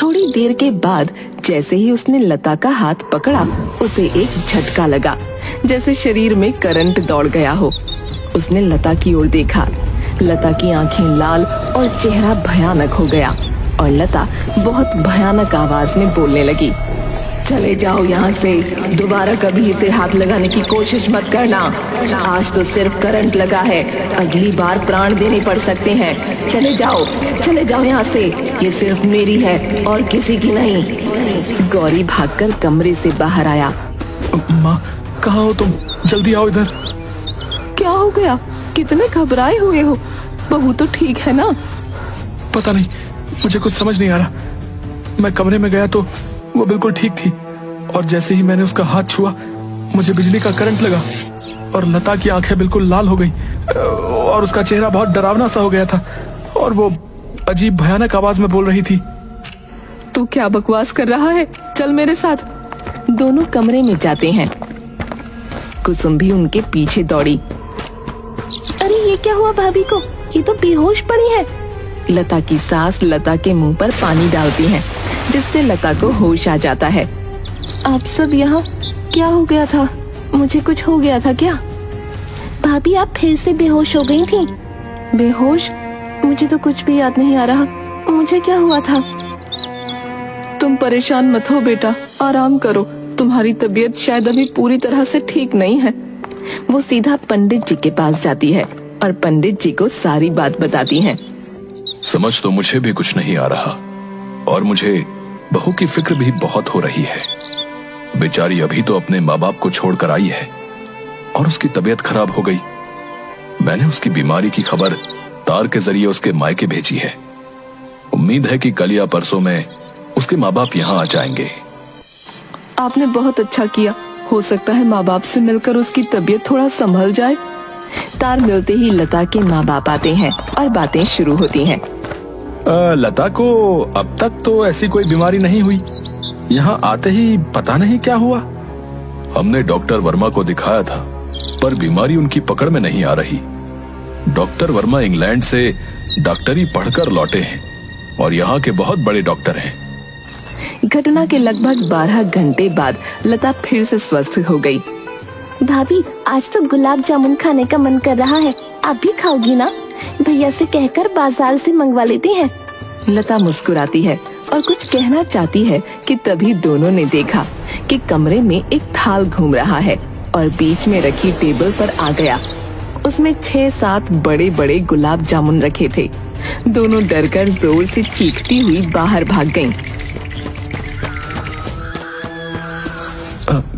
थोड़ी देर के बाद जैसे ही उसने लता का हाथ पकड़ा, उसे एक झटका लगा, जैसे शरीर में करंट दौड़ गया हो। उसने लता की ओर देखा। लता की आंखें लाल और चेहरा भयानक हो गया और लता बहुत भयानक आवाज में बोलने लगी, चले जाओ यहाँ से, दोबारा कभी इसे हाथ लगाने की कोशिश मत करना। आज तो सिर्फ करंट लगा है, अगली बार प्राण देने पड़ सकते हैं। चले जाओ यहाँ से, ये सिर्फ मेरी है और किसी की नहीं। गौरी भागकर कमरे से बाहर आया। माँ, कहाँ हो तुम? जल्दी आओ इधर। क्या हो गया? कितने घबराए हुए हो? बहू तो ठीक है ना? पता नहीं, मुझे कुछ समझ नहीं आ रहा। मैं कमरे में गया तो वो बिल्कुल ठीक थी और जैसे ही मैंने उसका हाथ छुआ, मुझे बिजली का करंट लगा और लता की आंखें बिल्कुल लाल हो गई और उसका चेहरा बहुत डरावना सा हो गया था और वो अजीब भयानक आवाज में बोल रही थी। तू क्या बकवास कर रहा है? चल मेरे साथ। दोनों कमरे में जाते हैं। कुसुम भी उनके पीछे दौड़ी। अरे ये क्या हुआ भाभी को? ये तो बेहोश पड़ी है। लता की सास लता के मुंह पर पानी डालती हैं, जिससे लता को होश आ जाता है। आप सब यहाँ? क्या हो गया था? मुझे कुछ हो गया था क्या? भाभी आप फिर से बेहोश हो गई थी। बेहोश? मुझे तो कुछ भी याद नहीं आ रहा। मुझे क्या हुआ था? तुम परेशान मत हो बेटा, आराम करो। तुम्हारी तबीयत शायद अभी पूरी तरह से ठीक नहीं है। वो सीधा पंडित जी के पास जाती है और पंडित जी को सारी बात बताती हैं। समझ तो मुझे भी कुछ नहीं आ रहा और मुझे बहू की फिक्र भी बहुत हो रही है। बेचारी अभी तो अपने माँ बाप को छोड़कर आई है और उसकी तबीयत खराब हो गई। मैंने उसकी बीमारी की खबर तार के जरिए उसके मायके भेजी है। उम्मीद है कि कल या परसों में उसके माँ बाप यहाँ आ जाएंगे। आपने बहुत अच्छा किया। हो सकता है माँ बाप से मिलकर उसकी तबीयत थोड़ा संभल जाए। तार मिलते ही लता के माँ बाप आते हैं और बातें शुरू होती हैं। लता को अब तक तो ऐसी कोई बीमारी नहीं हुई। यहाँ आते ही पता नहीं क्या हुआ। हमने डॉक्टर वर्मा को दिखाया था, पर बीमारी उनकी पकड़ में नहीं आ रही। डॉक्टर वर्मा इंग्लैंड से डॉक्टरी पढ़कर लौटे हैं और यहाँ के बहुत बड़े डॉक्टर हैं। घटना के लगभग 12 घंटे बाद लता फिर से स्वस्थ हो गई। भाभी आज तो गुलाब जामुन खाने का मन कर रहा है, आप भी खाओगी ना? भैया से कहकर बाजार से मंगवा लेते हैं। लता मुस्कुराती है और कुछ कहना चाहती है कि तभी दोनों ने देखा कि कमरे में एक थाल घूम रहा है और बीच में रखी टेबल पर आ गया। उसमें 6-7 बड़े बड़े गुलाब जामुन रखे थे। दोनों डरकर जोर से चीखती हुई बाहर भाग गईं।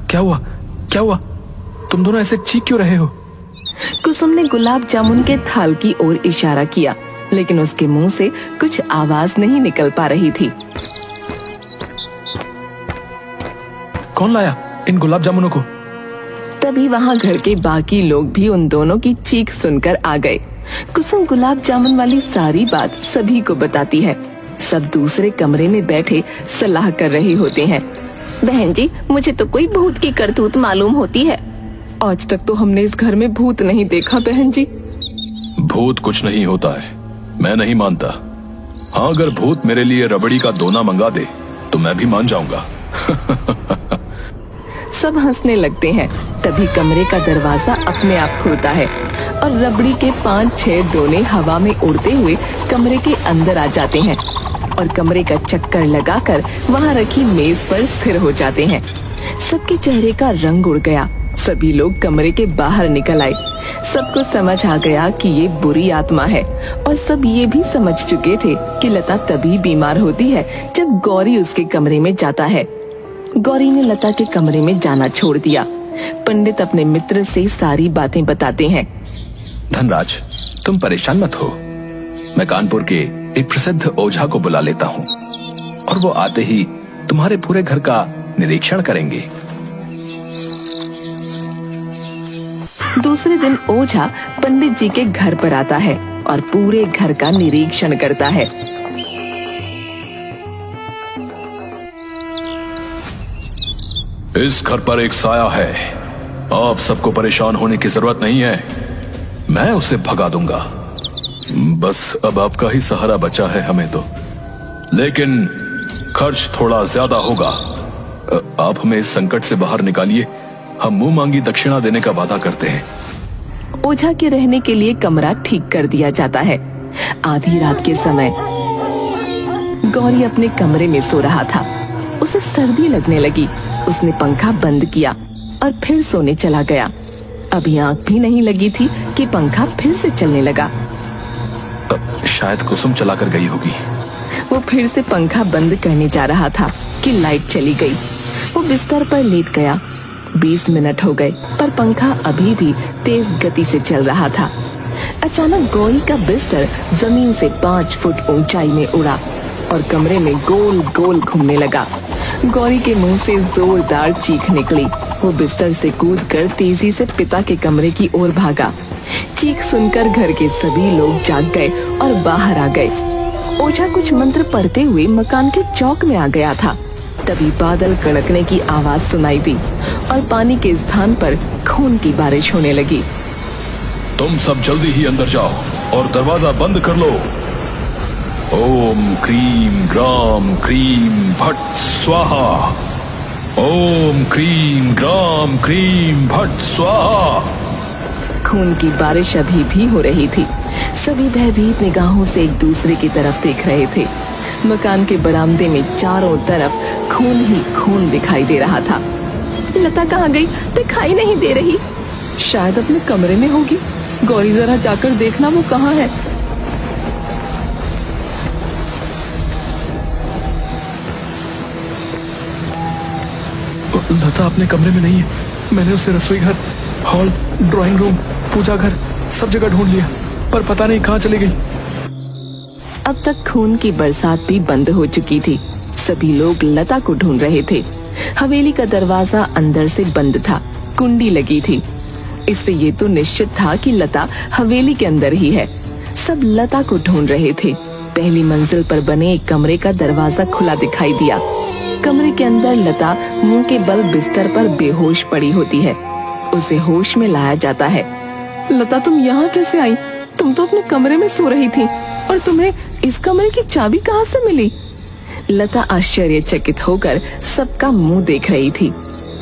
क्या हुआ? तुम दोनों ऐसे चीख क्यों रहे हो? कुसुम ने गुलाब जामुन के थाल की ओर इशारा किया, लेकिन उसके मुंह से कुछ आवाज नहीं निकल पा रही थी। कौन लाया इन गुलाब जामुनों को? तभी वहाँ घर के बाकी लोग भी उन दोनों की चीख सुनकर आ गए। कुसुम गुलाब जामुन वाली सारी बात सभी को बताती है। सब दूसरे कमरे में बैठे सलाह कर रहे होते हैं। बहन जी, मुझे तो कोई भूत की करतूत मालूम होती है। आज तक तो हमने इस घर में भूत नहीं देखा बहन जी। भूत कुछ नहीं होता है, मैं नहीं मानता। हाँ, अगर भूत मेरे लिए रबड़ी का दोना मंगा दे तो मैं भी मान जाऊंगा। सब हंसने लगते हैं। तभी कमरे का दरवाजा अपने आप खुलता है और रबड़ी के 5-6 दोने हवा में उड़ते हुए कमरे के अंदर आ जाते हैं और कमरे का चक्कर लगाकर वहाँ रखी मेज पर स्थिर हो जाते हैं। सबके चेहरे का रंग उड़ गया। सभी लोग कमरे के बाहर निकल आए। सबको समझ आ गया कि ये बुरी आत्मा है और सब ये भी समझ चुके थे कि लता तभी बीमार होती है जब गौरी उसके कमरे में जाता है। गौरी ने लता के कमरे में जाना छोड़ दिया। पंडित अपने मित्र से सारी बातें बताते हैं। धनराज, तुम परेशान मत हो। मैं कानपुर के एक प्रसिद्ध ओझा को बुला लेता हूँ और वो आते ही तुम्हारे पूरे घर का निरीक्षण करेंगे। दूसरे दिन ओझा पंडित जी के घर पर आता है और पूरे घर का निरीक्षण करता है। इस घर पर एक साया है, आप सबको परेशान होने की जरूरत नहीं है, मैं उसे भगा दूंगा। बस अब आपका ही सहारा बचा है हमें तो। लेकिन खर्च थोड़ा ज्यादा होगा। आप हमें इस संकट से बाहर निकालिए। हम मुंह मांगी दक्षिणा देने का वादा करते हैं। ओझा के रहने के लिए कमरा ठीक कर दिया जाता है। आधी रात के समय गौरी अपने कमरे में सो रहा था। उसे सर्दी लगने लगी। उसने पंखा बंद किया और फिर सोने चला गया। अभी आंख भी नहीं लगी थी कि पंखा फिर से चलने लगा। शायद कुसुम चलाकर गई होगी। वो फिर से पंखा बंद करने जा रहा था कि लाइट चली गई। वो बिस्तर पर लेट गया। 20 मिनट हो गए पर पंखा अभी भी तेज गति से चल रहा था। अचानक गौरी का बिस्तर जमीन से 5 फुट ऊंचाई में उड़ा और कमरे में गोल गोल घूमने लगा। गौरी के मुंह से जोरदार चीख निकली। वो बिस्तर से कूदकर तेजी से पिता के कमरे की ओर भागा। चीख सुनकर घर के सभी लोग जाग गए और बाहर आ गए। ओझा कुछ मंत्र पढ़ते हुए मकान के चौक में आ गया था। तभी बादल कड़कने की आवाज सुनाई दी और पानी के स्थान पर खून की बारिश होने लगी। तुम सब जल्दी ही अंदर जाओ और दरवाजा बंद कर लो। ओम क्रीम ग्राम क्रीम भट्ट स्वाहा। ओम क्रीम ग्राम क्रीम भट्ट स्वाहा। खून की बारिश अभी भी हो रही थी। सभी भयभीत निगाहों से एक दूसरे की तरफ देख रहे थे। मकान के बरामदे में चारों तरफ खून ही खून दिखाई दे रहा था। लता कहाँ गई? दिखाई नहीं दे रही। शायद अपने कमरे में होगी। गौरी जरा जाकर देखना वो कहाँ है। लता अपने कमरे में नहीं है। मैंने उसे रसोई घर, हॉल, ड्राइंग रूम, पूजा घर सब जगह ढूंढ लिया पर पता नहीं कहाँ चली गई। अब तक खून की बरसात भी बंद हो चुकी थी। सभी लोग लता को ढूंढ रहे थे। हवेली का दरवाजा अंदर से बंद था। कुंडी लगी थी। इससे ये तो निश्चित था कि लता हवेली के अंदर ही है। सब लता को ढूंढ रहे थे। पहली मंजिल पर बने एक कमरे का दरवाजा खुला दिखाई दिया। कमरे के अंदर लता मुंह के बल बिस्तर पर बेहोश पड़ी होती है। उसे होश में लाया जाता है। लता तुम यहाँ कैसे आई? तुम तो अपने कमरे में सो रही थी और तुम्हें इस कमरे की चाबी कहाँ से मिली? लता आश्चर्यचकित होकर सबका मुंह देख रही थी।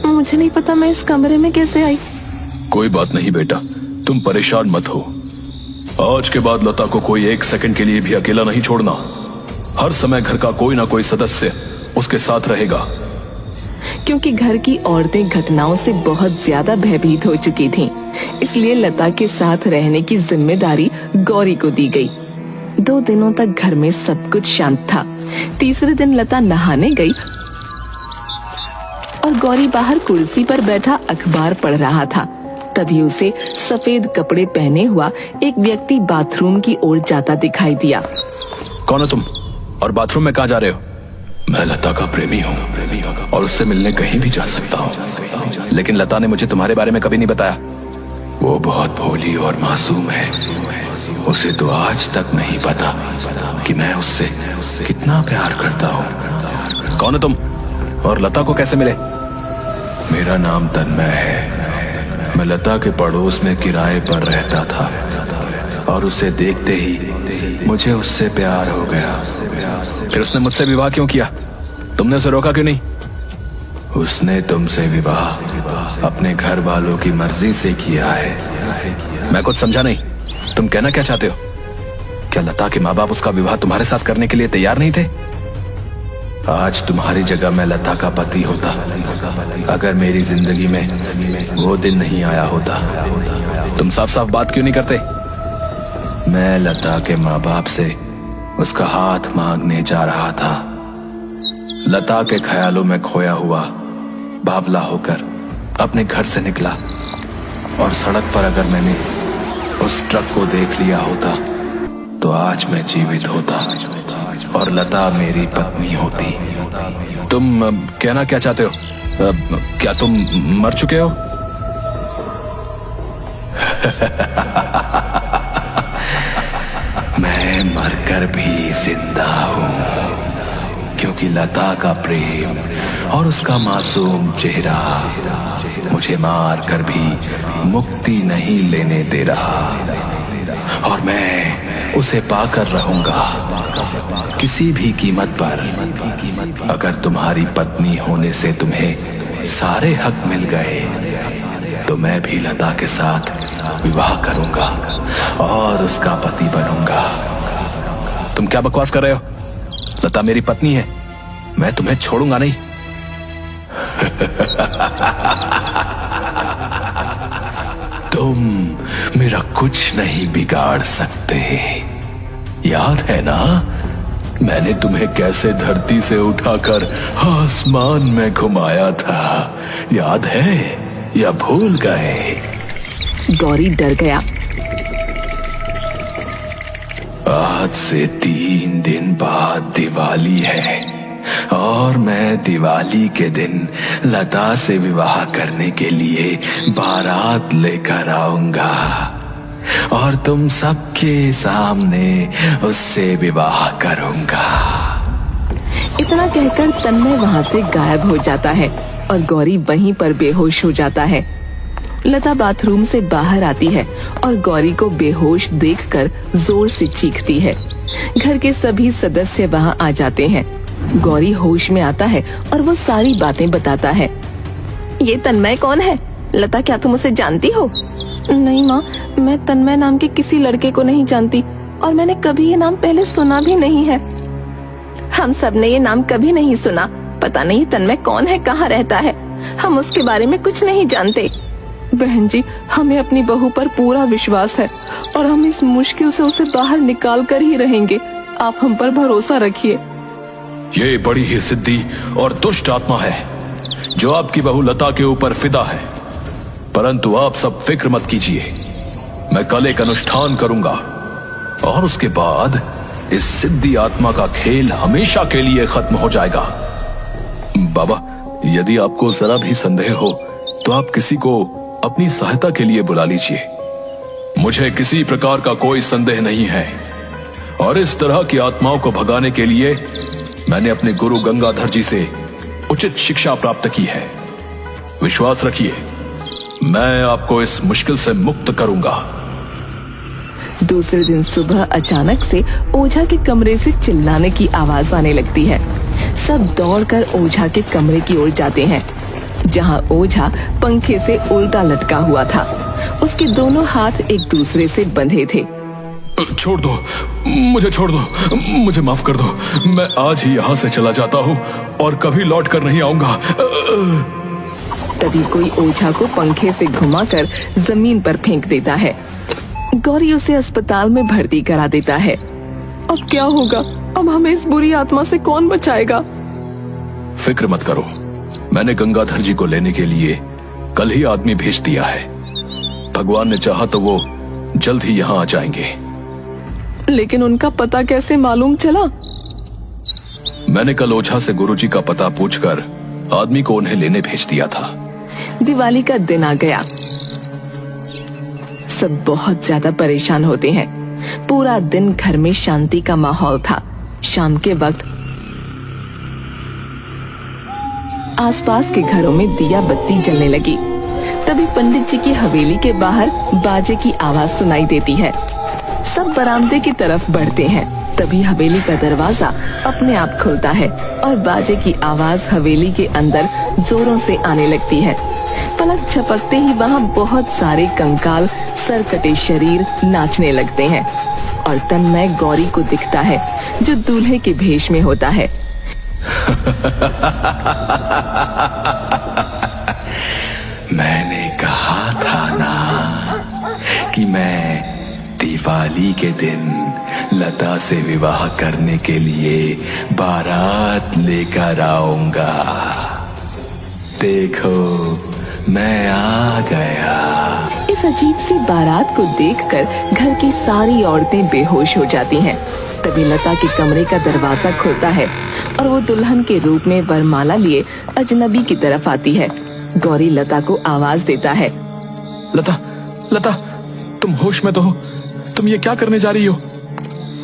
मुझे नहीं पता मैं इस कमरे में कैसे आई। कोई बात नहीं बेटा, तुम परेशान मत हो। आज के बाद लता को कोई 1 सेकंड के लिए भी अकेला नहीं छोड़ना। हर समय घर का कोई ना कोई सदस्य उसके साथ रहेगा। क्योंकि घर की औरतें घटनाओं से बहुत ज्यादा भयभीत हो चुकी थीं, इसलिए लता के साथ रहने की जिम्मेदारी गौरी को दी गई। 2 दिनों तक घर में सब कुछ शांत था। तीसरे दिन लता नहाने गई और गौरी बाहर कुर्सी पर बैठा अखबार पढ़ रहा था। तभी उसे सफेद कपड़े पहने हुआ एक व्यक्ति बाथरूम की ओर जाता दिखाई दिया। कौन हो तुम और बाथरूम में कहाँ जा रहे हो? मैं लता का प्रेमी हूँ और उससे मिलने कहीं भी जा सकता हूँ। लेकिन लता ने मुझे तुम्हारे बारे में कभी नहीं बताया। वो बहुत भोली और मासूम है। उसे तो आज तक नहीं पता कि मैं उससे कितना प्यार करता हूँ। कौन हो तुम और लता को कैसे मिले? मेरा नाम तन्मय है। मैं लता के पड़ोस में किराए पर रहता था और उसे देखते ही मुझे उससे प्यार हो गया। फिर उसने मुझसे विवाह क्यों किया? तुमने उसे रोका क्यों नहीं? उसने तुमसे विवाह अपने घर वालों की मर्जी से किया है। मैं कुछ समझा नहीं। तुम कहना क्या चाहते हो? क्या लता के माँ बाप उसका विवाह तुम्हारे साथ करने के लिए तैयार नहीं थे? आज तुम्हारी जगह मैं लता का पति होता अगर मेरी जिंदगी में वो दिन नहीं आया होता। तुम साफ साफ बात क्यों नहीं करते? मैं लता के माँ बाप से उसका हाथ मांगने जा रहा था। लता के ख्यालों में खोया हुआ बावला होकर अपने घर से निकला और सड़क पर अगर मैंने उस ट्रक को देख लिया होता तो आज मैं जीवित होता और लता मेरी पत्नी होती। तुम कहना क्या चाहते हो? क्या तुम मर चुके हो? मैं मरकर भी जिंदा हूँ क्योंकि लता का प्रेम और उसका मासूम चेहरा मुझे मार कर भी मुक्ति नहीं लेने दे रहा और मैं उसे पाकर रहूंगा। किसी भी कीमत पर अगर तुम्हारी पत्नी होने से तुम्हें सारे हक मिल गए तो मैं भी लता के साथ विवाह करूंगा और उसका पति बनूंगा। तुम क्या बकवास कर रहे हो? लता मेरी पत्नी है, मैं तुम्हें छोड़ूंगा नहीं। तुम मेरा कुछ नहीं बिगाड़ सकते। याद है ना मैंने तुम्हें कैसे धरती से उठाकर आसमान में घुमाया था? याद है या भूल गए? गौरी डर गया। आज से 3 दिन बाद दिवाली है और मैं दिवाली के दिन लता से विवाह करने के लिए बारात लेकर आऊंगा और तुम सबके सामने उससे विवाह करूंगा। इतना कहकर तन्मय वहाँ से गायब हो जाता है और गौरी वहीं पर बेहोश हो जाता है। लता बाथरूम से बाहर आती है और गौरी को बेहोश देखकर जोर से चीखती है। घर के सभी सदस्य वहाँ आ जाते हैं। गौरी होश में आता है और वो सारी बातें बताता है। ये तन्मय कौन है? लता, क्या तुम उसे जानती हो? नहीं माँ, मैं तन्मय नाम के किसी लड़के को नहीं जानती और मैंने कभी ये नाम पहले सुना भी नहीं है। हम सब ने ये नाम कभी नहीं सुना। पता नहीं तन्मय कौन है, कहाँ रहता है, हम उसके बारे में कुछ नहीं जानते। बहन जी, हमें अपनी बहू पर पूरा विश्वास है और हम इस मुश्किल से उसे बाहर निकाल कर ही रहेंगे। आप हम पर भरोसा रखिए। ये बड़ी ही जिद्दी और दुष्ट आत्मा है जो आपकी बहू लता के ऊपर फिदा है, परंतु आप सब फिक्र मत कीजिए। मैं कल एक अनुष्ठान करूंगा और उसके बाद इस सिद्धि आत्मा का खेल हमेशा के लिए खत्म हो जाएगा। बाबा, यदि आपको जरा भी संदेह हो तो आप किसी को अपनी सहायता के लिए बुला लीजिए। मुझे किसी प्रकार का कोई संदेह नहीं है और इस तरह की आत्माओं को भगाने के लिए मैंने अपने गुरु गंगाधर जी से उचित शिक्षा प्राप्त की है। विश्वास रखिए, मैं आपको इस मुश्किल से मुक्त करूंगा। दूसरे दिन सुबह अचानक से ओझा के कमरे से चिल्लाने की आवाज आने लगती है। सब दौड़कर ओझा के कमरे की ओर जाते हैं, जहां ओझा पंखे से उल्टा लटका हुआ था। उसके दोनों हाथ एक दूसरे से बंधे थे। छोड़ दो, मुझे छोड़ दो, मुझे माफ कर दो। मैं आज ही यहाँ से चला जाता हूँ और कभी लौट कर नहीं आऊंगा। तभी कोई ओझा को पंखे से घुमाकर जमीन पर फेंक देता है। गौरी उसे अस्पताल में भर्ती करा देता है। अब क्या होगा? अब हमें इस बुरी आत्मा से कौन बचाएगा? फिक्र मत करो, मैंने गंगाधर जी को लेने के लिए कल ही आदमी भेज दिया है। भगवान ने चाहा तो वो जल्द ही यहाँ आ जाएंगे। लेकिन उनका पता कैसे मालूम चला? मैंने कल ओझा से गुरुजी का पता पूछकर आदमी को उन्हें लेने भेज दिया था। दिवाली का दिन आ गया। सब बहुत ज्यादा परेशान होते हैं। पूरा दिन घर में शांति का माहौल था। शाम के वक्त आसपास के घरों में दिया बत्ती जलने लगी। तभी पंडित जी की हवेली के बाहर बाजे की आवाज सुनाई देती है। सब बरामदे की तरफ बढ़ते हैं। तभी हवेली का दरवाजा अपने आप खुलता है और बाजे की आवाज हवेली के अंदर जोरों से आने लगती है। पलक झपकते ही वहाँ बहुत सारे कंकाल सरकटे शरीर नाचने लगते हैं और तन्मय गौरी को दिखता है जो दूल्हे के भेष में होता है। मैंने कहा था ना कि मैं दिवाली के दिन लता से विवाह करने के लिए बारात लेकर आऊंगा। देखो, मैं आ गया। इस अजीब सी बारात को देखकर घर की सारी औरतें बेहोश हो जाती हैं। तभी लता के कमरे का दरवाजा खुलता है और वो दुल्हन के रूप में वरमाला लिए अजनबी की तरफ आती है। गौरी लता को आवाज देता है। लता, लता, तुम होश में तो हो? तुम ये क्या करने जा रही हो?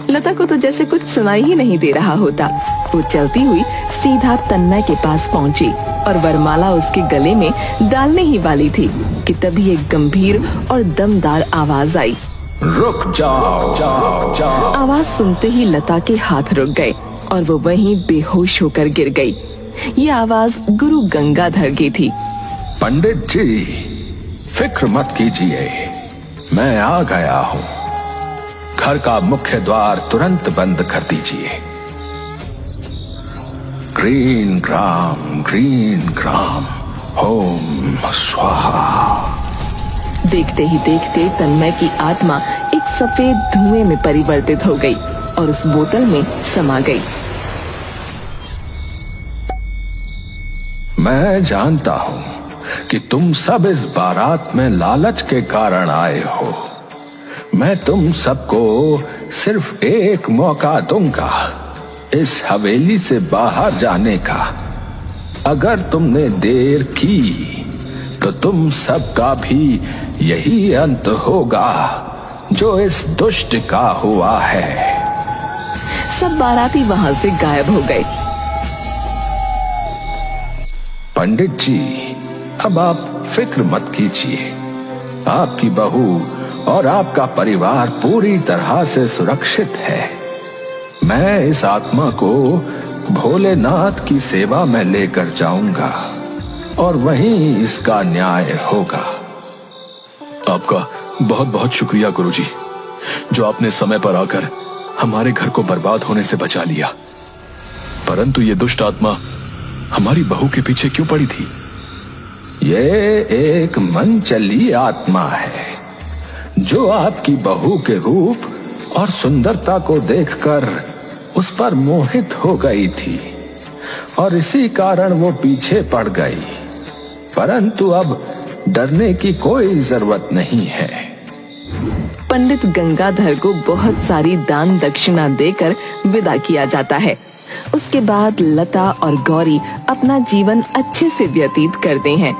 लता को तो जैसे कुछ सुनाई ही नहीं दे रहा होता। वो चलती हुई सीधा तन्मय के पास पहुंची और वरमाला उसके गले में डालने ही वाली थी कि तभी एक गंभीर और दमदार आवाज आई। रुक जाओ जाओ जाओ। आवाज सुनते ही लता के हाथ रुक गए और वो वहीं बेहोश होकर गिर गई। ये आवाज गुरु गंगाधर की थी। पंडित जी, फिक्र मत कीजिए, मैं आ गया हूँ। घर का मुख्य द्वार तुरंत बंद कर दीजिए। ग्रीन ग्राम ओम स्वाहा। देखते ही देखते तन्मय की आत्मा एक सफेद धुएं में परिवर्तित हो गई और उस बोतल में समा गई। मैं जानता हूँ कि तुम सब इस बारात में लालच के कारण आए हो। मैं तुम सबको सिर्फ एक मौका दूंगा इस हवेली से बाहर जाने का। अगर तुमने देर की तो तुम सबका भी यही अंत होगा जो इस दुष्ट का हुआ है। सब बाराती वहां से गायब हो गए। पंडित जी, अब आप फिक्र मत कीजिए। आपकी बहू और आपका परिवार पूरी तरह से सुरक्षित है। मैं इस आत्मा को भोलेनाथ की सेवा में लेकर जाऊंगा और वहीं इसका न्याय होगा। आपका बहुत बहुत शुक्रिया गुरुजी, जो आपने समय पर आकर हमारे घर को बर्बाद होने से बचा लिया। परंतु ये दुष्ट आत्मा हमारी बहू के पीछे क्यों पड़ी थी? ये एक मनचली आत्मा है जो आपकी बहू के रूप और सुंदरता को देखकर उस पर मोहित हो गई थी और इसी कारण वो पीछे पड़ गई। परंतु अब डरने की कोई जरूरत नहीं है। पंडित गंगाधर को बहुत सारी दान दक्षिणा देकर विदा किया जाता है। उसके बाद लता और गौरी अपना जीवन अच्छे से व्यतीत करते हैं।